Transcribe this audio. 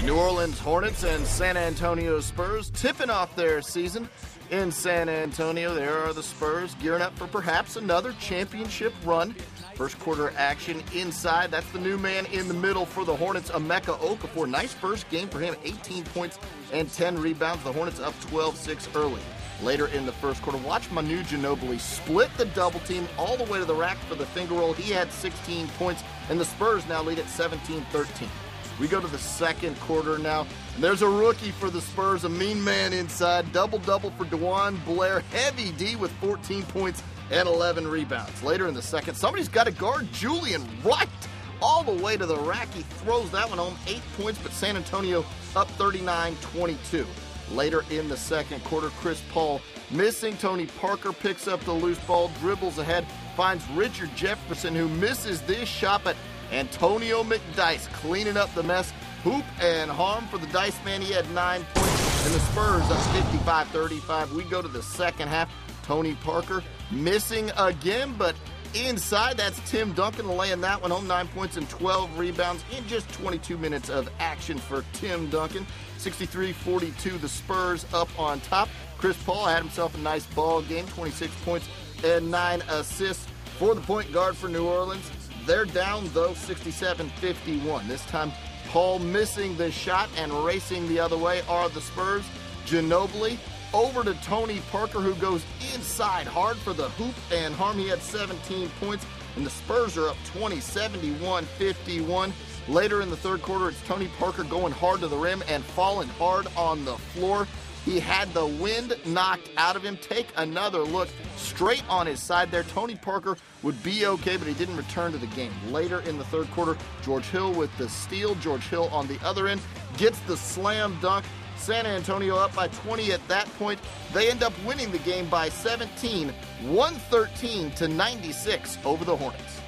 New Orleans Hornets and San Antonio Spurs tipping off their season in San Antonio. There are the Spurs gearing up for perhaps another championship run. First quarter action inside. That's the new man in the middle for the Hornets, Emeka Okafor. Nice first game for him, 18 points and 10 rebounds. The Hornets up 12-6 early. Later in the first quarter, watch Manu Ginobili split the double team all the way to the rack for the finger roll. He had 16 points, and the Spurs now lead at 17-13. We go to the second quarter now, and there's a rookie for the Spurs, a mean man inside. Double-double for DeJuan Blair. Heavy D with 14 points and 11 rebounds. Later in the second, somebody's got to guard Julian Wright all the way to the rack. He throws that one home, 8 points, but San Antonio up 39-22. Later in the second quarter, Chris Paul missing. Tony Parker picks up the loose ball, dribbles ahead, finds Richard Jefferson, who misses this shot, but Antonio McDyess cleaning up the mess. Hoop and harm for the Dice man. He had 9 points, and the Spurs up 55-35. We go to the second half. Tony Parker missing again, but inside, that's Tim Duncan laying that one home. 9 points and 12 rebounds in just 22 minutes of action for Tim Duncan. 63-42, the Spurs up on top. Chris Paul had himself a nice ball game, 26 points and 9 assists for the point guard for New Orleans. They're down, though, 67-51. This time, Paul missing the shot and racing the other way are the Spurs. Ginobili over to Tony Parker, who goes inside hard for the hoop and harm. He had 17 points, and the Spurs are up 20, 71-51. Later in the third quarter, it's Tony Parker going hard to the rim and falling hard on the floor. He had the wind knocked out of him. Take another look straight on his side there. Tony Parker would be okay, but he didn't return to the game. Later in the third quarter, George Hill with the steal. George Hill on the other end gets the slam dunk. San Antonio up by 20 at that point. They end up winning the game by 17, 113-96 over the Hornets.